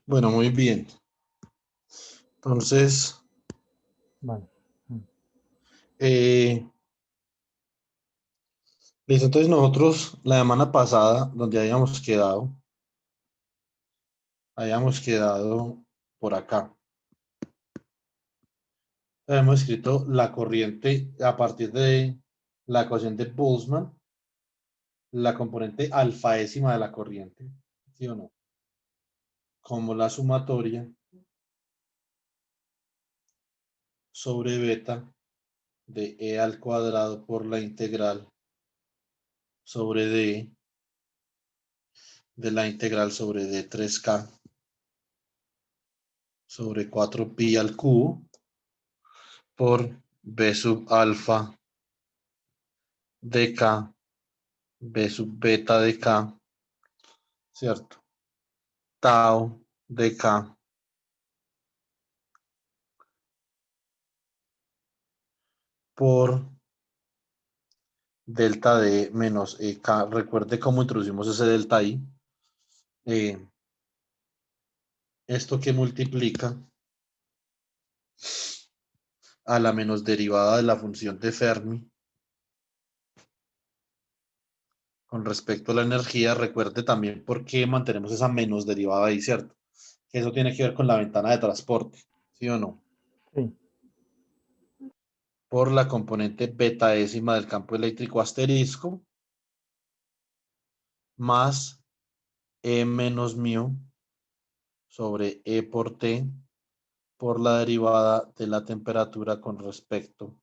Bueno, muy bien. Entonces, Vale. eh, listo. Entonces nosotros la semana pasada, donde habíamos quedado por acá. Habíamos escrito la corriente a partir de la ecuación de Boltzmann, la componente alfaésima de la corriente, ¿sí o no? Como la sumatoria sobre beta de E al cuadrado por la integral sobre D de la integral sobre D3K sobre 4pi al cubo por B sub alfa de K, B sub beta de K, ¿cierto? Tau de K por delta D menos EK. Recuerde cómo introducimos ese delta ahí. Esto que multiplica a la menos derivada de la función de Fermi con respecto a la energía. Recuerde también por qué mantenemos esa menos derivada ahí, ¿cierto? Que eso tiene que ver con la ventana de transporte, ¿sí o no? Sí, Por la componente betaésima del campo eléctrico asterisco más E menos mu sobre E por T por la derivada de la temperatura con respecto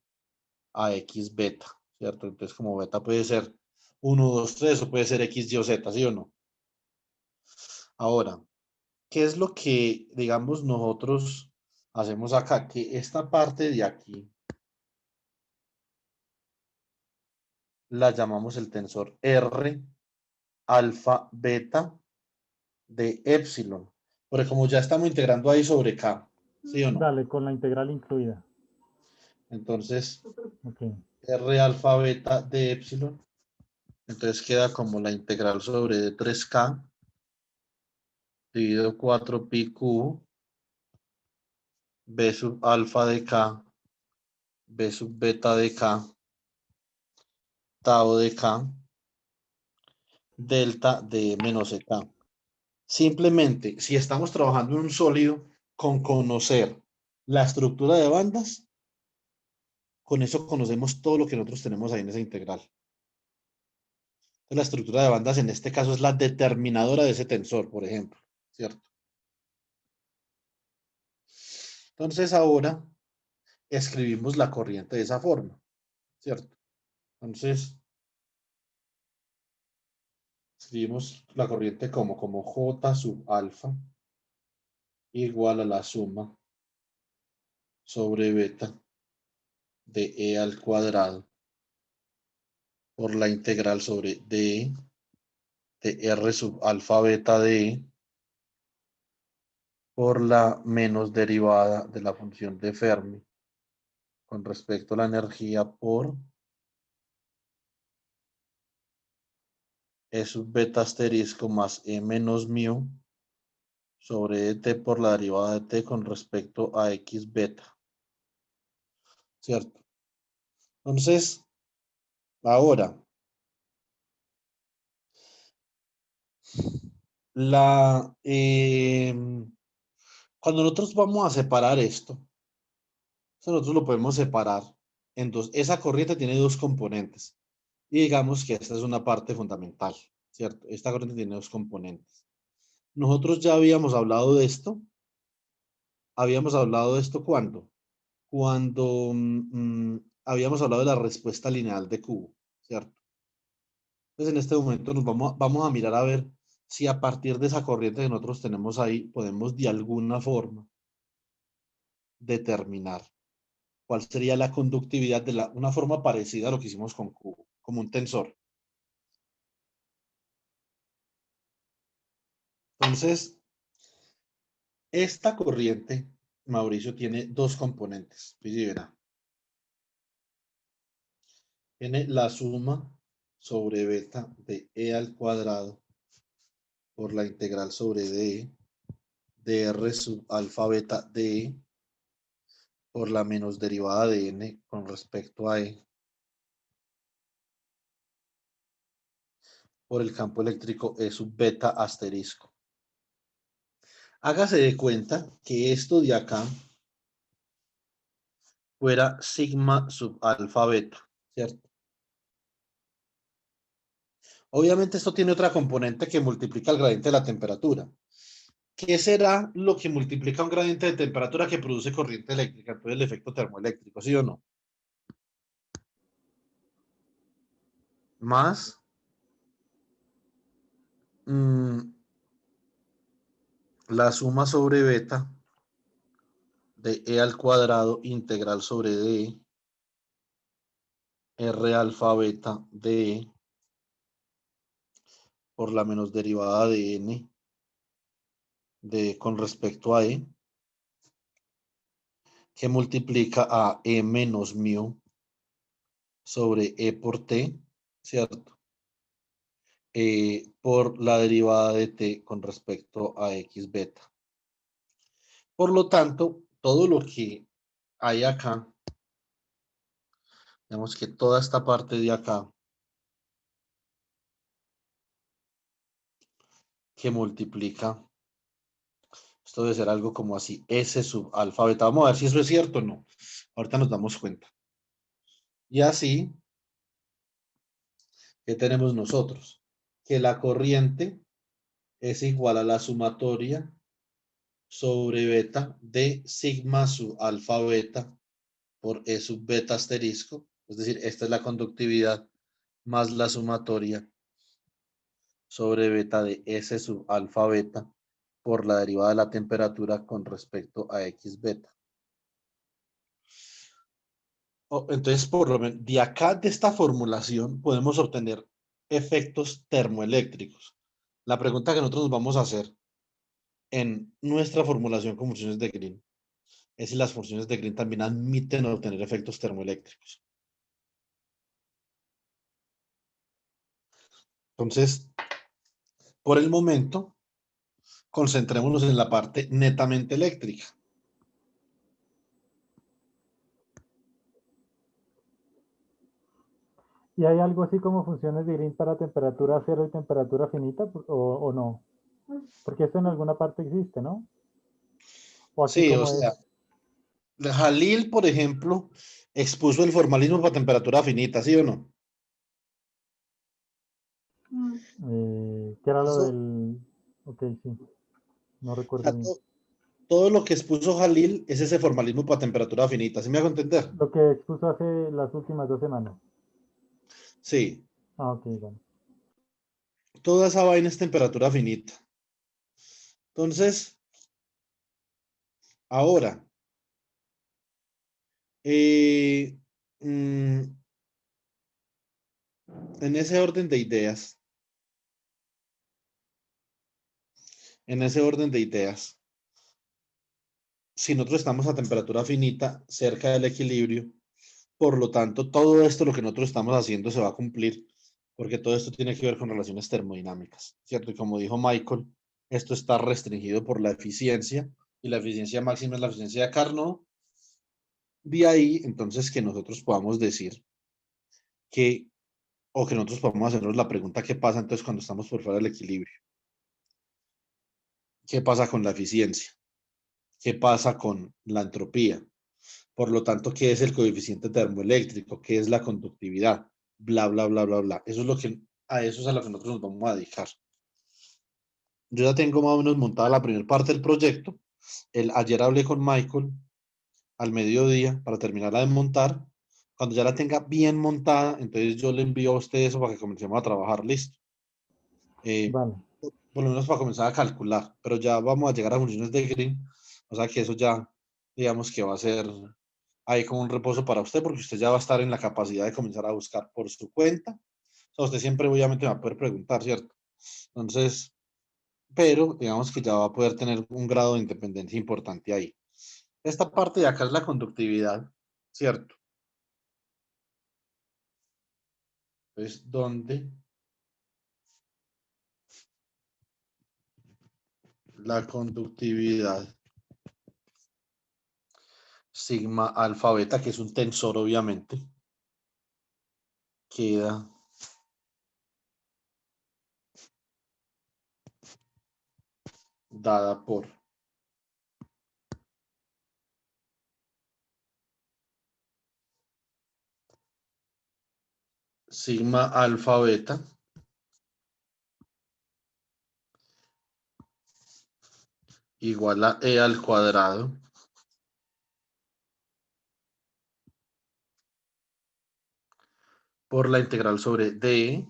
a X beta, ¿cierto? Entonces, como beta puede ser 1, 2, 3 o puede ser X, Y o Z, ¿sí o no? Ahora, ¿qué es lo que, digamos, nosotros hacemos acá? Que esta parte de aquí la llamamos el tensor R, alfa, beta de epsilon. Porque como ya estamos integrando ahí sobre K, ¿sí o no? dale, con la integral incluida. Entonces, Ok, R alfa beta de epsilon. Entonces queda como la integral sobre 3K dividido 4pi cubo B sub alfa de K, B sub beta de K, tau de K, delta de menos EK. Simplemente, si estamos trabajando en un sólido, con conocer la estructura de bandas, con eso conocemos todo lo que nosotros tenemos ahí en esa integral. Entonces, la estructura de bandas en este caso es la determinadora de ese tensor, por ejemplo, ¿cierto? Entonces ahora escribimos la corriente de esa forma, ¿cierto? Entonces escribimos la corriente como J sub alfa igual a la suma sobre beta de E al cuadrado por la integral sobre D de R sub alfa beta de E por la menos derivada de la función de Fermi con respecto a la energía por E sub beta asterisco más E menos mu sobre t por la derivada de t con respecto a x beta, ¿cierto? Entonces, ahora, la, cuando nosotros vamos a separar esto, nosotros lo podemos separar en dos. Esa corriente tiene dos componentes. Y digamos que esta es una parte fundamental, ¿cierto? Esta corriente tiene dos componentes. Nosotros ya habíamos hablado de esto. Habíamos hablado de esto ¿cuándo? Cuando habíamos hablado de la respuesta lineal de Q, ¿cierto? Entonces en este momento vamos a mirar a ver si a partir de esa corriente que nosotros tenemos ahí podemos de alguna forma determinar cuál sería la conductividad de una forma parecida a lo que hicimos con Q, como un tensor. Entonces, esta corriente, Mauricio, tiene dos componentes. Y verá, tiene la suma sobre beta de E al cuadrado por la integral sobre D R sub alfa beta de E por la menos derivada de N con respecto a E por el campo eléctrico E sub beta asterisco. Hágase de cuenta que esto de acá fuera sigma sub alfa beta, ¿cierto? Obviamente esto tiene otra componente que multiplica el gradiente de la temperatura. ¿Qué será lo que multiplica un gradiente de temperatura que produce corriente eléctrica? Entonces el efecto termoeléctrico, ¿sí o no? Más la suma sobre beta de E al cuadrado integral sobre D, R alfa beta de E por la menos derivada de N con respecto a E, que multiplica a E menos mu sobre E por T, ¿cierto? Por la derivada de T con respecto a X beta. Por lo tanto, todo lo que hay acá, digamos que toda esta parte de acá, que multiplica, esto debe ser algo como así, S sub alfa beta. Vamos a ver si eso es cierto o no. Ahorita nos damos cuenta. Y así, ¿qué tenemos nosotros? Que la corriente es igual a la sumatoria sobre beta de sigma sub alfa beta por E sub beta asterisco. Es decir, esta es la conductividad más la sumatoria sobre beta de S sub alfa beta por la derivada de la temperatura con respecto a X beta. Entonces, por lo menos, de acá, de esta formulación, podemos obtener efectos termoeléctricos. La pregunta que nosotros nos vamos a hacer en nuestra formulación con funciones de Green es si las funciones de Green también admiten obtener efectos termoeléctricos. Entonces, por el momento, concentrémonos en la parte netamente eléctrica. ¿Y hay algo así como funciones de Green para temperatura cero y temperatura finita o no? Porque esto en alguna parte existe, ¿no? O aquí Sí, o como es. sea, Jalil, por ejemplo, expuso el formalismo para temperatura finita, ¿sí o no? ¿Qué era lo Eso, del...? Ok, sí, no o recuerdo sea, bien. todo lo que expuso Jalil es ese formalismo para temperatura finita, ¿sí me hago entender? Lo que expuso hace las últimas 2 semanas. Sí, Ah, ok, bueno. toda esa vaina es temperatura finita. Entonces, ahora, eh, mm, en ese orden de ideas, en ese orden de ideas, si nosotros estamos a temperatura finita, cerca del equilibrio, por lo tanto, todo esto, lo que nosotros estamos haciendo, se va a cumplir, porque todo esto tiene que ver con relaciones termodinámicas, ¿cierto? Y como dijo Michael, esto está restringido por la eficiencia, y la eficiencia máxima es la eficiencia de Carnot. De ahí, entonces, que nosotros podamos decir que, o que nosotros podamos hacernos la pregunta, ¿qué pasa entonces cuando estamos por fuera del equilibrio? ¿Qué pasa con la eficiencia? ¿Qué pasa con la entropía? Por lo tanto, ¿qué es el coeficiente termoeléctrico? ¿Qué es la conductividad? Bla, bla, bla, bla, bla. Eso es lo que, a eso es a lo que nosotros nos vamos a dedicar. Yo ya tengo más o menos montada la primera parte del proyecto. Ayer hablé con Michael al mediodía para terminarla de montar. Cuando ya la tenga bien montada, entonces yo le envío a usted eso para que comencemos a trabajar, listo. Eh, Vale. por lo menos para comenzar a calcular, pero ya vamos a llegar a funciones de Green, o sea que eso ya, digamos que va a ser ahí como un reposo para usted, porque usted ya va a estar en la capacidad de comenzar a buscar por su cuenta. O sea, usted siempre obviamente va a poder preguntar, ¿cierto? Entonces, pero digamos que ya va a poder tener un grado de independencia importante ahí. Esta parte de acá es la conductividad, ¿cierto? Entonces, ¿dónde la conductividad sigma alfa beta, que es un tensor obviamente, queda dada por sigma alfa beta igual a E al cuadrado por la integral sobre D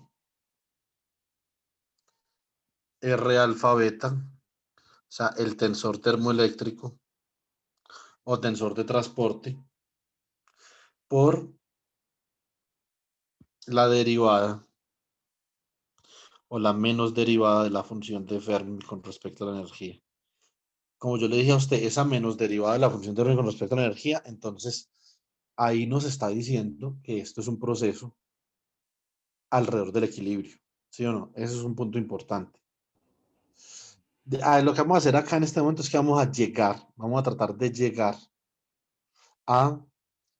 R alfa beta, o sea, el tensor termoeléctrico o tensor de transporte, por la derivada o la menos derivada de la función de Fermi con respecto a la energía. Como yo le dije a usted, esa menos derivada de la función de Fermi con respecto a la energía, entonces ahí nos está diciendo que esto es un proceso alrededor del equilibrio, ¿sí o no? Ese es un punto importante. Lo que vamos a hacer acá en este momento es que vamos a tratar de llegar a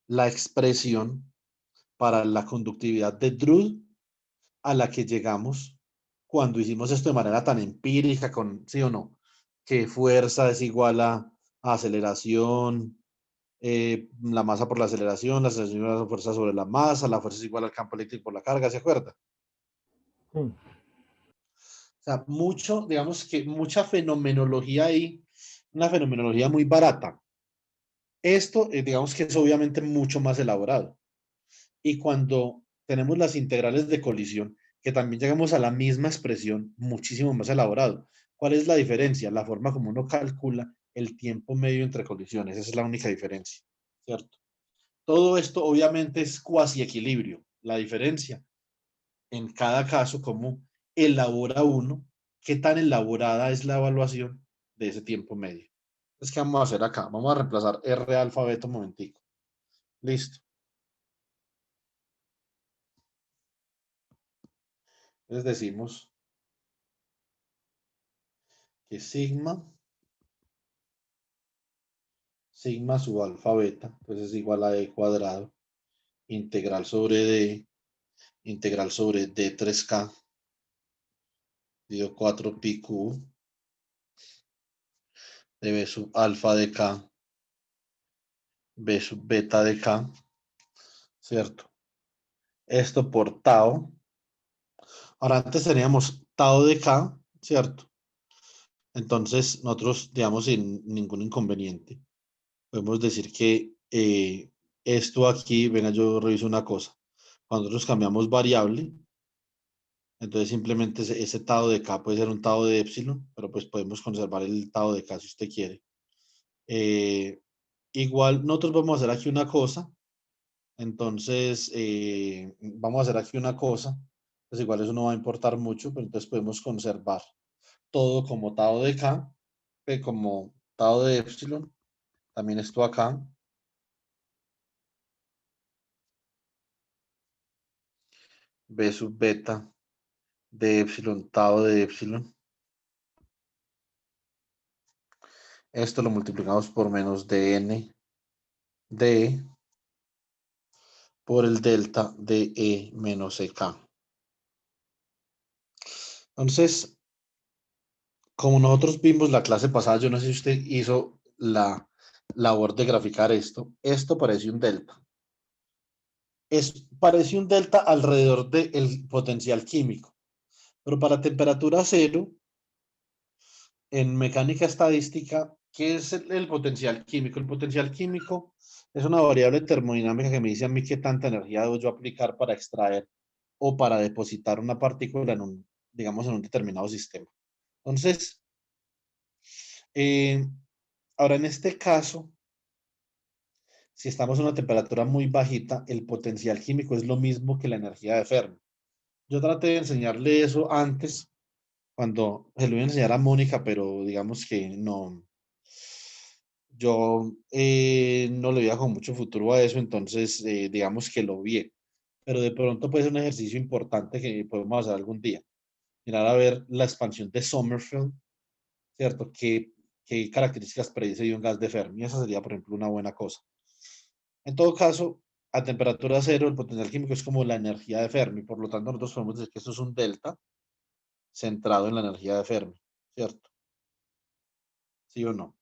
la expresión para la conductividad de Drude a la que llegamos cuando hicimos esto de manera tan empírica, sí o no, que fuerza es igual a aceleración, la masa por la aceleración es igual a la fuerza sobre la fuerza es igual al campo eléctrico por la carga, ¿se acuerda? Sí. O sea, digamos que mucha fenomenología ahí, una fenomenología muy barata. Esto, digamos que es obviamente mucho más elaborado. Y cuando tenemos las integrales de colisión, que también llegamos a la misma expresión, muchísimo más elaborado. ¿Cuál es la diferencia? La forma como uno calcula el tiempo medio entre colisiones. Esa es la única diferencia, ¿cierto? Todo esto obviamente es cuasi equilibrio. La diferencia en cada caso, cómo elabora uno, qué tan elaborada es la evaluación de ese tiempo medio. Entonces, ¿qué vamos a hacer acá? Vamos a reemplazar R alfabeto un momentico. Listo. Entonces decimos que sigma sub alfa beta, pues es igual a E cuadrado, integral sobre D, integral sobre D3K, dividido 4 pi Q, de B sub alfa de K, B sub beta de K, ¿cierto? Esto por tau. Ahora antes teníamos tau de K, ¿cierto? Entonces nosotros, digamos, sin ningún inconveniente, podemos decir que esto aquí, venga, yo reviso una cosa. Cuando nosotros cambiamos variable, entonces simplemente ese tau de K puede ser un tau de epsilon, pero pues podemos conservar el tau de K si usted quiere. Igual nosotros vamos a hacer aquí una cosa, entonces vamos a hacer aquí una cosa, pues igual eso no va a importar mucho, pero entonces podemos conservar todo como tau de K, como tau de epsilon, también esto acá, B sub beta de epsilon, tau de epsilon. Esto lo multiplicamos por menos dn de por el delta de E menos EK. Entonces, como nosotros vimos la clase pasada, yo no sé si usted hizo la labor de graficar esto. Esto parece un delta. Parece un delta alrededor del potencial químico. Pero para temperatura cero, en mecánica estadística, ¿qué es el potencial químico? El potencial químico es una variable termodinámica que me dice a mí qué tanta energía debo yo aplicar para extraer o para depositar una partícula digamos, en un determinado sistema. Entonces, ahora en este caso, si estamos en una temperatura muy bajita, el potencial químico es lo mismo que la energía de Fermi. Yo traté de enseñarle eso antes, cuando se lo iba a enseñar a Mónica, pero digamos que no, yo no le veía con mucho futuro a eso, entonces digamos que lo vi. Pero de pronto puede ser un ejercicio importante que podemos hacer algún día. Mirar a ver la expansión de Sommerfeld ¿cierto? ¿Qué características predice de un gas de Fermi? Esa sería, por ejemplo, una buena cosa. En todo caso, a temperatura cero, el potencial químico es como la energía de Fermi, por lo tanto, nosotros podemos decir que esto es un delta centrado en la energía de Fermi, ¿cierto? ¿Sí o no?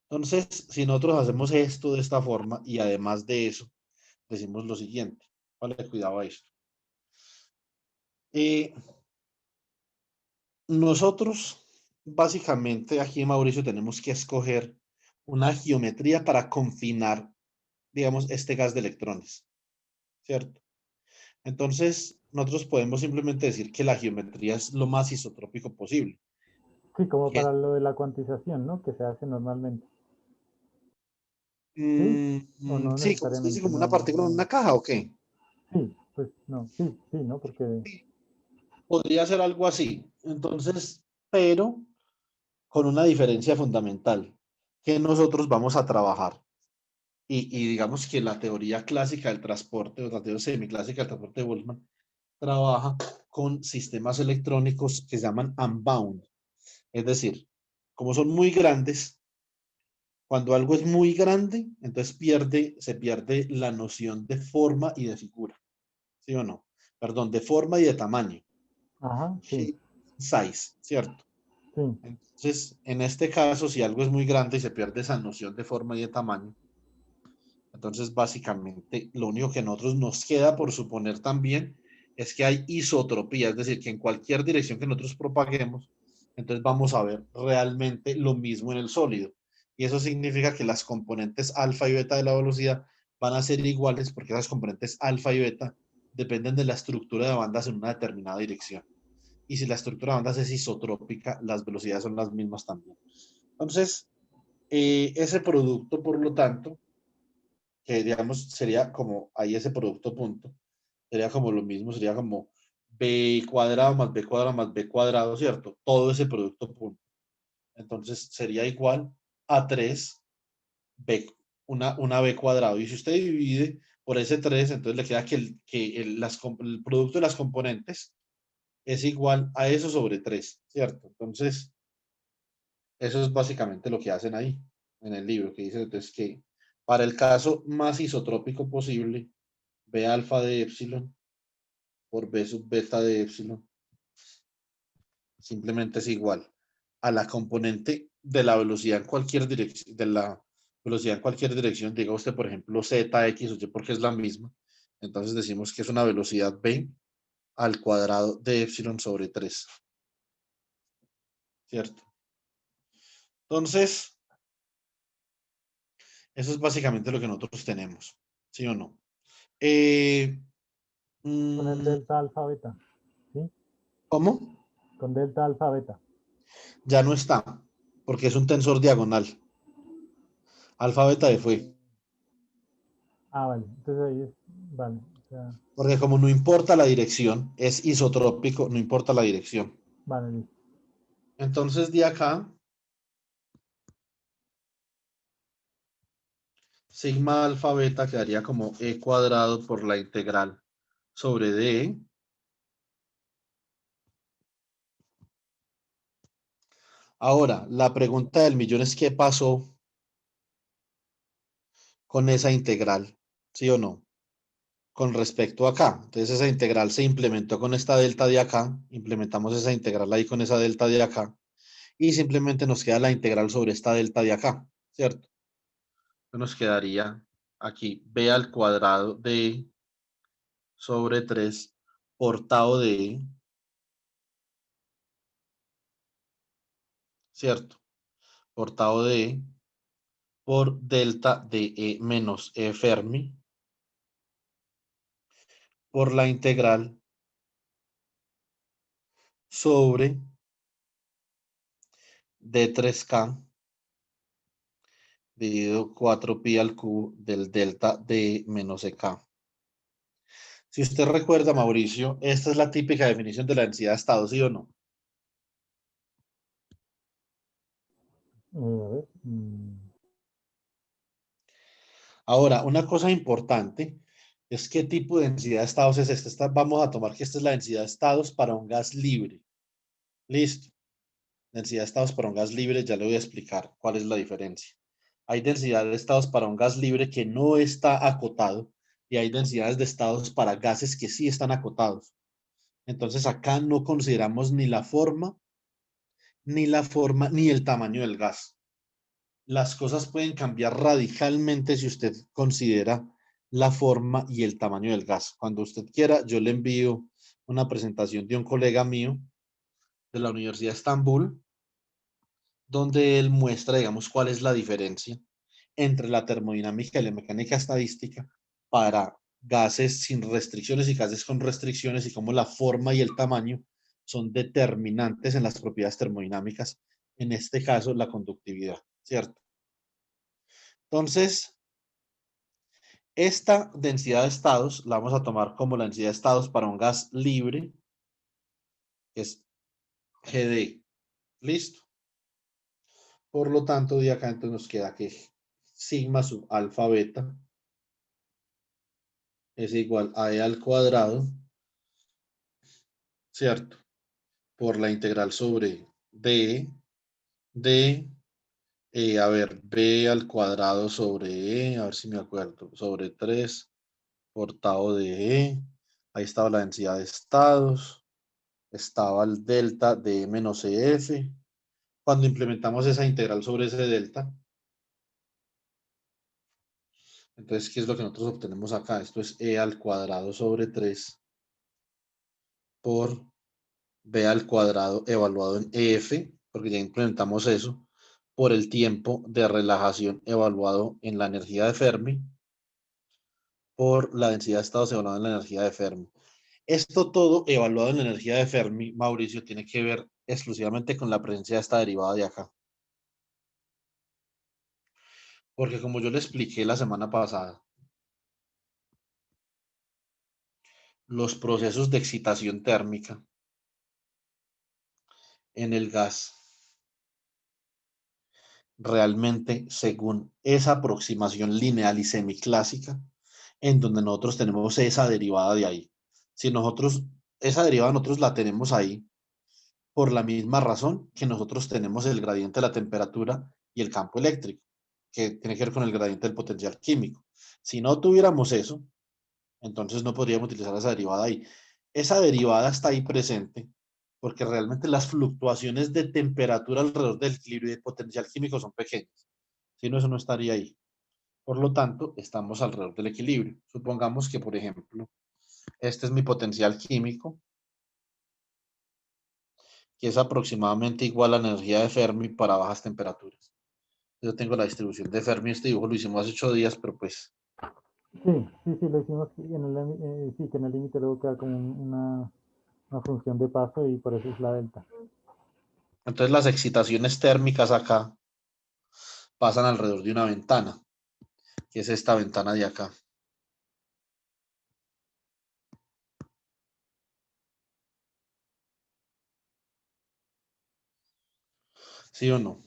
Entonces, si nosotros hacemos esto de esta forma y además de eso, decimos lo siguiente, vale, cuidado a esto. Eh, Nosotros, básicamente, aquí, Mauricio, tenemos que escoger una geometría para confinar, digamos, este gas de electrones, ¿cierto? Entonces, nosotros podemos simplemente decir que la geometría es lo más isotrópico posible. Sí, como Que, para lo de la cuantización, ¿no? Que se hace normalmente. ¿Sí? O no sí, como se dice, necesariamente, como una no. partícula en una caja, ¿o qué? Sí, pues no, sí, sí, ¿no? Porque, Podría ser algo así. Entonces, pero con una diferencia fundamental, que nosotros vamos a trabajar. Y digamos que la teoría clásica del transporte, o la teoría semiclásica del transporte de Boltzmann, trabaja con sistemas electrónicos que se llaman unbound. Es decir, como son muy grandes, cuando algo es muy grande, entonces se pierde la noción de forma y de figura. ¿Sí o no? Perdón, de forma y de tamaño. ajá, sí, Shape, size, ¿cierto? sí. Entonces, en este caso, si algo es muy grande y se pierde esa noción de forma y de tamaño, entonces básicamente lo único que a nosotros nos queda por suponer también es que hay isotropía, es decir, que en cualquier dirección que nosotros propaguemos, entonces vamos a ver realmente lo mismo en el sólido. Y eso significa que las componentes alfa y beta de la velocidad van a ser iguales porque esas componentes alfa y beta dependen de la estructura de bandas en una determinada dirección. Y si la estructura de bandas es isotrópica, las velocidades son las mismas también. Entonces, ese producto, por lo tanto, que digamos sería como ahí ese producto punto, sería como lo mismo, sería como b cuadrado más b cuadrado más b cuadrado, ¿cierto? Todo ese producto punto. Entonces sería igual a 3 b, una b cuadrado. Y si usted divide por ese 3 entonces le queda el producto de las componentes es igual a eso sobre 3, ¿cierto? Entonces, eso es básicamente lo que hacen ahí en el libro, que dice entonces que para el caso más isotrópico posible, B alfa de epsilon por B sub beta de epsilon simplemente es igual a la componente de la velocidad en cualquier dirección, de la velocidad en cualquier dirección, diga usted, por ejemplo, Z, X o Y, porque es la misma. Entonces decimos que es una velocidad B al cuadrado de epsilon sobre 3, ¿cierto? Entonces, eso es básicamente lo que nosotros tenemos, ¿sí o no? Eh, Con el mm, delta alfa beta, ¿sí? ¿Cómo? Con delta alfa beta. Ya no está, porque es un tensor diagonal. Alfa, beta de fue. Ah, vale. Entonces ahí es, vale. O sea, Porque como no importa la dirección, es isotrópico, no importa la dirección. vale, listo. Entonces de acá, sigma alfa beta quedaría como e cuadrado por la integral sobre d. Ahora, la pregunta del millón es ¿qué pasó con esa integral? ¿Sí o no? Con respecto a acá. Entonces esa integral se implementó con esta delta de acá, implementamos esa integral ahí con esa delta de acá, y simplemente nos queda la integral sobre esta delta de acá, ¿cierto? Entonces nos quedaría aquí b al cuadrado de sobre 3 por tau de e, ¿cierto? Por tau de e por delta de e menos e Fermi por la integral sobre d3k dividido 4pi al cubo del delta de menos ek. Si usted recuerda, Mauricio, esta es la típica definición de la densidad de estado, ¿sí o no? A ver. Ahora, una cosa importante es qué tipo de densidad de estados es esta. Vamos a tomar que esta es la densidad de estados para un gas libre. Listo. densidad de estados para un gas libre, ya le voy a explicar cuál es la diferencia. Hay densidad de estados para un gas libre que no está acotado y hay densidades de estados para gases que sí están acotados. Entonces acá no consideramos ni la forma, ni el tamaño del gas. Las cosas pueden cambiar radicalmente si usted considera la forma y el tamaño del gas. Cuando usted quiera, yo le envío una presentación de un colega mío de la Universidad de Estambul, donde él muestra, digamos, cuál es la diferencia entre la termodinámica y la mecánica estadística para gases sin restricciones y gases con restricciones y cómo la forma y el tamaño son determinantes en las propiedades termodinámicas, en este caso la conductividad, ¿cierto? Entonces, esta densidad de estados la vamos a tomar como la densidad de estados para un gas libre, que es GD. ¿Listo? Por lo tanto, de acá entonces nos queda que sigma sub alfa beta es igual a E al cuadrado, ¿cierto? Por la integral sobre de, a ver, B al cuadrado sobre E, a ver si me acuerdo, sobre 3 por tau de E. Ahí estaba la densidad de estados, estaba el delta de E menos EF. Cuando implementamos esa integral sobre ese delta, entonces, ¿qué es lo que nosotros obtenemos acá? Esto es E al cuadrado sobre 3 por B al cuadrado evaluado en EF, porque ya implementamos eso, por el tiempo de relajación evaluado en la energía de Fermi, por la densidad de estados evaluada en la energía de Fermi. Esto todo evaluado en la energía de Fermi, Mauricio, tiene que ver exclusivamente con la presencia de esta derivada de acá. Porque como yo le expliqué la semana pasada, los procesos de excitación térmica en el gas, realmente según esa aproximación lineal y semiclásica, en donde nosotros tenemos esa derivada de ahí. Si nosotros, esa derivada nosotros la tenemos ahí por la misma razón que nosotros tenemos el gradiente de la temperatura y el campo eléctrico, que tiene que ver con el gradiente del potencial químico. Si no tuviéramos eso, entonces no podríamos utilizar esa derivada ahí. Esa derivada está ahí presente porque realmente las fluctuaciones de temperatura alrededor del equilibrio y de potencial químico son pequeñas. Si no, eso no estaría ahí. Por lo tanto, estamos alrededor del equilibrio. Supongamos que, por ejemplo, este es mi potencial químico, que es aproximadamente igual a la energía de Fermi para bajas temperaturas. Yo tengo la distribución de Fermi, este dibujo lo hicimos hace 8 días, pero pues... Sí, lo hicimos sí, que en el límite luego queda como una función de paso y por eso es la delta. Entonces las excitaciones térmicas acá pasan alrededor de una ventana, que es esta ventana de acá. ¿Sí o no?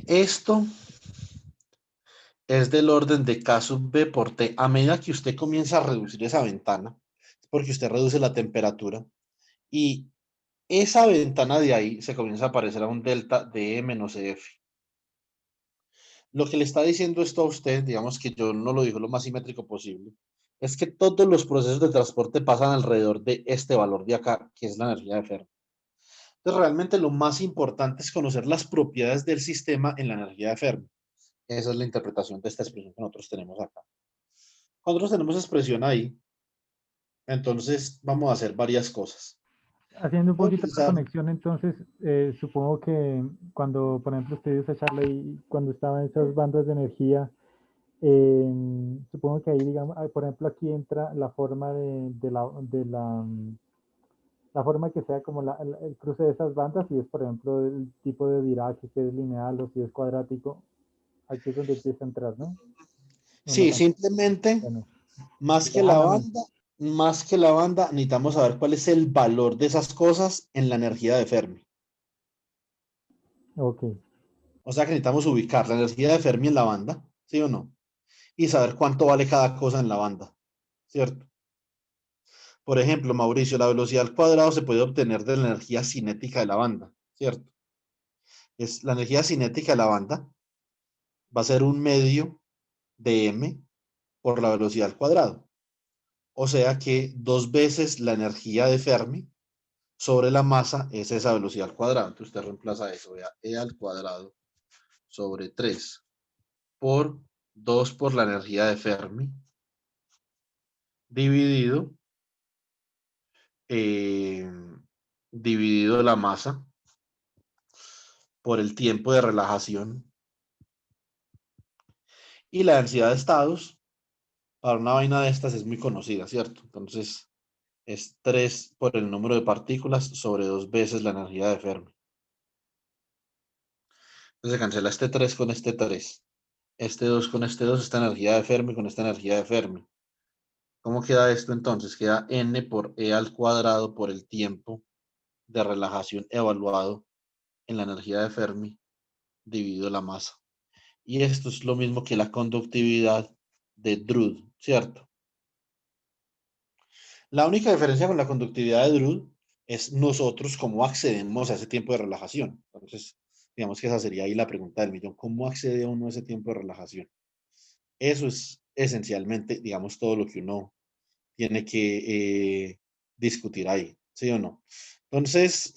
Esto es del orden de K sub B por T. A medida que usted comienza a reducir esa ventana, es porque usted reduce la temperatura y esa ventana de ahí se comienza a parecer a un delta de E menos EF. Lo que le está diciendo esto a usted, digamos que yo no lo digo lo más simétrico posible, es que todos los procesos de transporte pasan alrededor de este valor de acá, que es la energía de Fermi. Entonces, realmente lo más importante es conocer las propiedades del sistema en la energía de Fermi. Esa es la interpretación de esta expresión que nosotros tenemos acá. Cuando nosotros tenemos expresión ahí, entonces vamos a hacer varias cosas. Haciendo un Voy a poquito la utilizar, conexión, entonces, supongo que cuando, por ejemplo, usted dio esa charla y cuando estaban esas bandas de energía, supongo que ahí, digamos, por ejemplo, aquí entra la forma la forma que sea como el cruce de esas bandas, si es, por ejemplo, el tipo de Dirac, si es lineal o si es cuadrático, aquí es donde empieza a entrar, ¿no? O no sí, tanto. simplemente, Bueno, más que la lejanamente. banda, más que la banda, necesitamos saber cuál es el valor de esas cosas en la energía de Fermi. Ok. O sea que necesitamos ubicar la energía de Fermi en la banda, ¿sí o no? Y saber cuánto vale cada cosa en la banda, ¿cierto? Por ejemplo, Mauricio, la velocidad al cuadrado se puede obtener de la energía cinética de la banda, ¿cierto? Es la energía cinética de la banda va a ser un medio de m por la velocidad al cuadrado. O sea que 2 veces la energía de Fermi sobre la masa es esa velocidad al cuadrado. Entonces usted reemplaza eso, vea, e al cuadrado sobre 3 por 2 por la energía de Fermi dividido, eh, dividido la masa por el tiempo de relajación. Y la densidad de estados para una vaina de estas es muy conocida, ¿cierto? Entonces es 3 por el número de partículas sobre 2 veces la energía de Fermi. Entonces se cancela este 3 con este 3. Este 2 con este 2, esta energía de Fermi con esta energía de Fermi. ¿Cómo queda esto entonces? Queda n por e al cuadrado por el tiempo de relajación evaluado en la energía de Fermi dividido la masa. Y esto es lo mismo que la conductividad de Drude, ¿cierto? La única diferencia con la conductividad de Drude es nosotros cómo accedemos a ese tiempo de relajación. Entonces, digamos que esa sería ahí la pregunta del millón. ¿Cómo accede uno a ese tiempo de relajación? Eso es esencialmente, digamos, todo lo que uno tiene que discutir ahí, ¿sí o no? Entonces,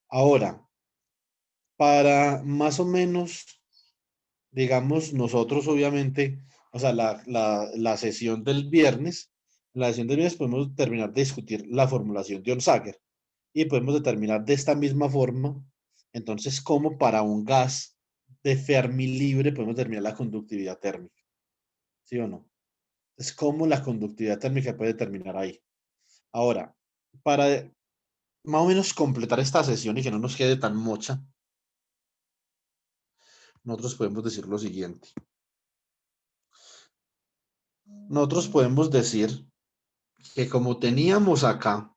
ahora, para más o menos, digamos, nosotros obviamente, o sea, la sesión del viernes, la sesión del viernes podemos terminar de discutir la formulación de Onsager y podemos determinar de esta misma forma, entonces, cómo para un gas de Fermi libre podemos determinar la conductividad térmica, ¿sí o no? Es cómo la conductividad térmica puede terminar ahí. Ahora, para más o menos completar esta sesión y que no nos quede tan mocha, nosotros podemos decir lo siguiente. Nosotros podemos decir que como teníamos acá,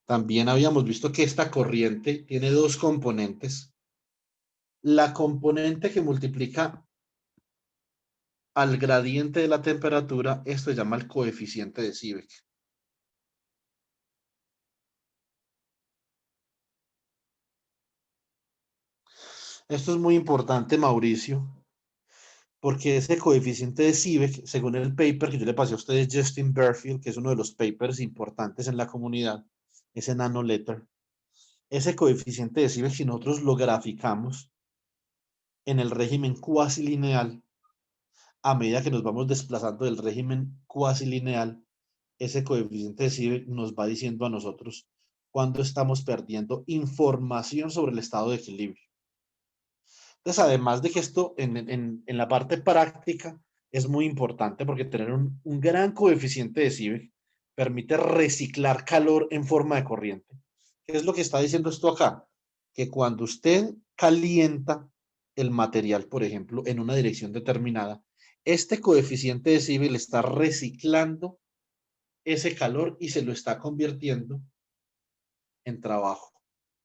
también habíamos visto que esta corriente tiene dos componentes. La componente que multiplica al gradiente de la temperatura, esto se llama el coeficiente de Seebeck. Esto es muy importante, Mauricio, porque ese coeficiente de Seebeck, según el paper que yo le pasé a ustedes, Justin Berfield, que es uno de los papers importantes en la comunidad, ese nanoletter, ese coeficiente de Seebeck, si nosotros lo graficamos en el régimen cuasi lineal, a medida que nos vamos desplazando del régimen cuasi lineal, ese coeficiente de Seebeck nos va diciendo a nosotros cuándo estamos perdiendo información sobre el estado de equilibrio. Entonces, además de que esto en la parte práctica es muy importante porque tener un gran coeficiente de Seebeck permite reciclar calor en forma de corriente. ¿Qué es lo que está diciendo esto acá? Que cuando usted calienta el material, por ejemplo, en una dirección determinada, este coeficiente de Seebeck está reciclando ese calor y se lo está convirtiendo en trabajo.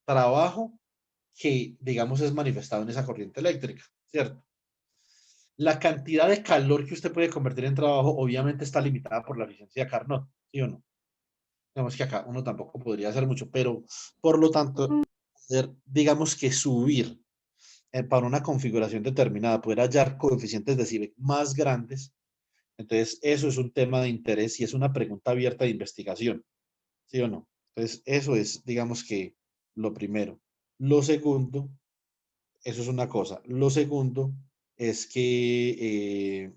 Trabajo que, digamos, es manifestado en esa corriente eléctrica, ¿cierto? La cantidad de calor que usted puede convertir en trabajo obviamente está limitada por la eficiencia de Carnot, ¿sí o no? Digamos que acá uno tampoco podría hacer mucho, pero por lo tanto, poder, digamos que subir para una configuración determinada, poder hallar coeficientes de Seebeck más grandes, entonces eso es un tema de interés y es una pregunta abierta de investigación, ¿sí o no? Entonces eso es, digamos que, lo primero. Lo segundo, eso es una cosa. Lo segundo es que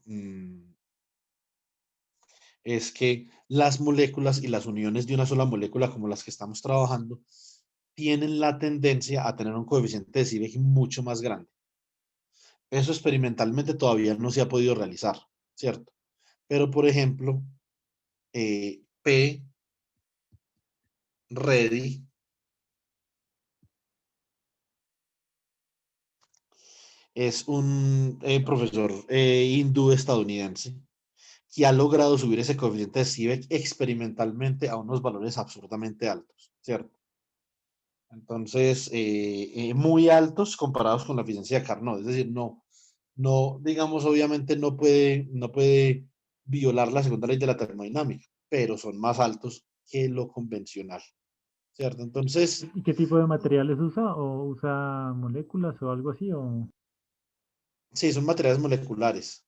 las moléculas y las uniones de una sola molécula como las que estamos trabajando tienen la tendencia a tener un coeficiente de Seebeck mucho más grande. Eso experimentalmente todavía no se ha podido realizar, ¿cierto? Pero, por ejemplo, P. Ready es un profesor hindú estadounidense que ha logrado subir ese coeficiente de Seebeck experimentalmente a unos valores absurdamente altos, ¿cierto? Entonces, muy altos comparados con la eficiencia de Carnot. Es decir, no, digamos, obviamente no puede violar la segunda ley de la termodinámica, pero son más altos que lo convencional, ¿cierto? Entonces, ¿Y qué tipo de materiales usa? ¿O usa moléculas o algo así? ¿O? sí, son materiales moleculares.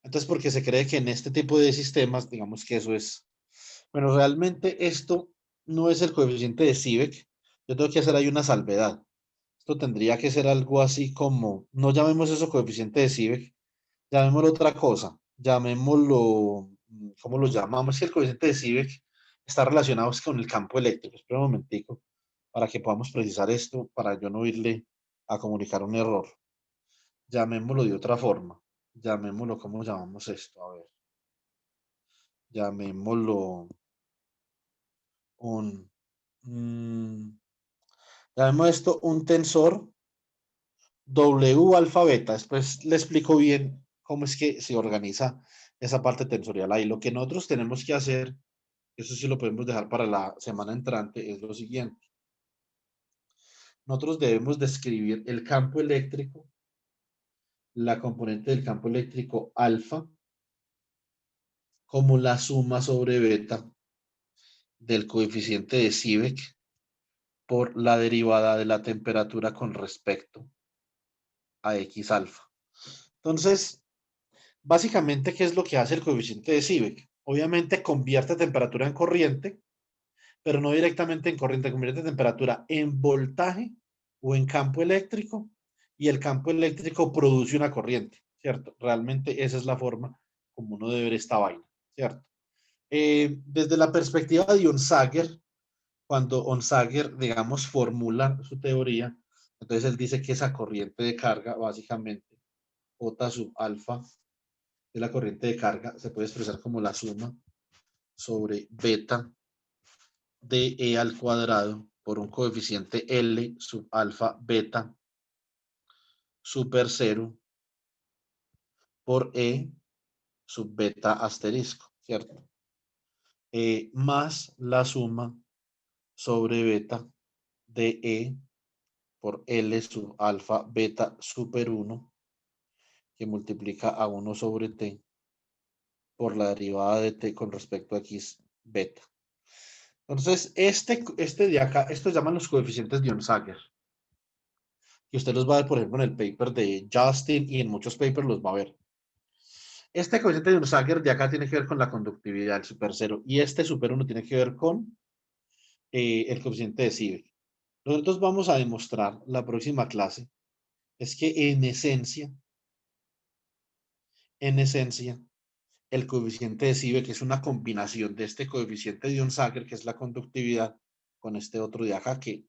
Entonces, porque se cree que en este tipo de sistemas, digamos que eso es, bueno, realmente esto no es el coeficiente de Seebeck. Yo tengo que hacer ahí una salvedad. Esto tendría que ser algo así como, no llamemos eso coeficiente de Seebeck, llamémoslo otra cosa, llamémoslo, ¿cómo lo llamamos? Que el coeficiente de Seebeck está relacionado con el campo eléctrico. Espera un momentico para que podamos precisar esto, para yo no irle a comunicar un error. Llamémoslo de otra forma. Llamémoslo, ¿cómo llamamos esto? A ver, llamémoslo un, mm, llamemos esto un tensor W alfa beta. Después le explico bien cómo es que se organiza esa parte tensorial ahí. Lo que nosotros tenemos que hacer, eso sí lo podemos dejar para la semana entrante, es lo siguiente. Nosotros debemos describir el campo eléctrico, la componente del campo eléctrico alfa, como la suma sobre beta del coeficiente de Seebeck por la derivada de la temperatura con respecto a X alfa. Entonces, básicamente, ¿qué es lo que hace el coeficiente de Seebeck? Obviamente convierte temperatura en corriente, pero no directamente en corriente, convierte temperatura en voltaje o en campo eléctrico, y el campo eléctrico produce una corriente, ¿cierto? Realmente esa es la forma como uno debe ver esta vaina, ¿cierto? Desde la perspectiva de Onsager, cuando Onsager, digamos, formula su teoría, entonces él dice que esa corriente de carga, básicamente, J sub alfa de la corriente de carga, se puede expresar como la suma sobre beta de E al cuadrado por un coeficiente L sub alfa beta super cero por E sub beta asterisco, ¿cierto? Más la suma sobre beta de E por L sub alfa beta super 1 que multiplica a 1 sobre T por la derivada de T con respecto a X beta. Entonces, este de acá, estos llaman los coeficientes de Onsager, que usted los va a ver, por ejemplo, en el paper de Justin y en muchos papers los va a ver. Este coeficiente de Onsager de acá tiene que ver con la conductividad, el super cero, y este super 1 tiene que ver con el coeficiente de Seebeck. Nosotros vamos a demostrar la próxima clase, es que en esencia, el coeficiente de Seebeck es una combinación de este coeficiente de Onsager, que es la conductividad, con este otro de acá, que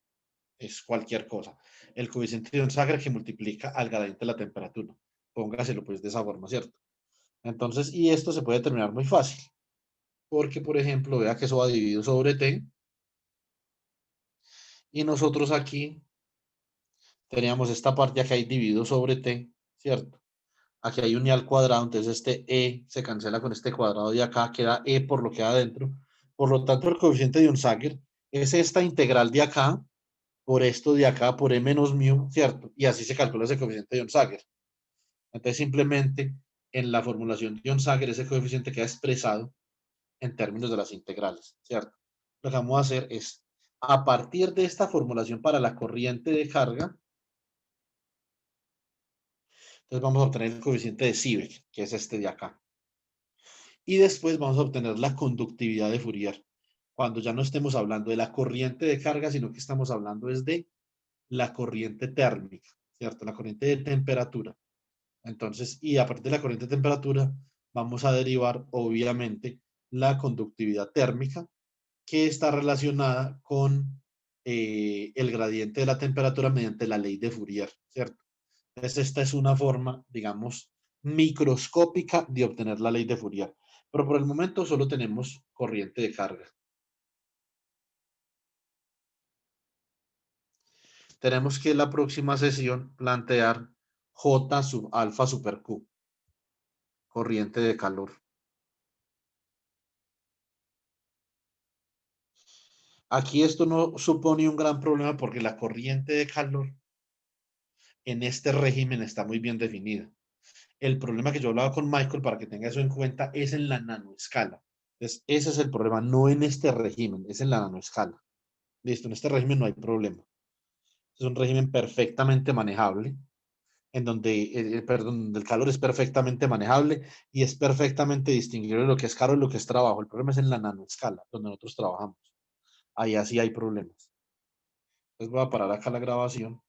es cualquier cosa. El coeficiente de Onsager que multiplica al gradiente de la temperatura. Póngaselo pues de esa forma, ¿cierto? Entonces, y esto se puede determinar muy fácil, porque por ejemplo, vea que eso va dividido sobre T, y nosotros aquí teníamos esta parte acá hay dividido sobre T, ¿cierto? Aquí hay un E al cuadrado, entonces este E se cancela con este cuadrado de acá, queda E por lo que hay adentro. Por lo tanto, el coeficiente de Onsager es esta integral de acá por esto de acá por E menos mu, ¿cierto? Y así se calcula ese coeficiente de Onsager. Entonces, simplemente en la formulación de Onsager, ese coeficiente queda expresado en términos de las integrales, ¿cierto? Lo que vamos a hacer es, a partir de esta formulación para la corriente de carga, entonces vamos a obtener el coeficiente de Seebeck, que es este de acá. Y después vamos a obtener la conductividad de Fourier, cuando ya no estemos hablando de la corriente de carga, sino que estamos hablando es de la corriente térmica, ¿cierto? La corriente de temperatura. Entonces, y a partir de la corriente de temperatura, vamos a derivar, obviamente, la conductividad térmica, que está relacionada con el gradiente de la temperatura mediante la ley de Fourier, ¿cierto? Entonces, esta es una forma, digamos, microscópica de obtener la ley de Fourier. Pero por el momento solo tenemos corriente de carga. Tenemos que en la próxima sesión plantear J sub alfa super Q, corriente de calor. Aquí esto no supone un gran problema porque la corriente de calor en este régimen está muy bien definida. El problema que yo hablaba con Michael, para que tenga eso en cuenta, es en la nanoescala. Entonces, ese es el problema, no en este régimen, es en la nanoescala. Listo, en este régimen no hay problema. Es un régimen perfectamente manejable, en donde, perdón, el calor es perfectamente manejable y es perfectamente distinguible lo que es caro y lo que es trabajo. El problema es en la nanoescala, donde nosotros trabajamos. Ahí así hay problemas. Entonces voy a parar acá la grabación.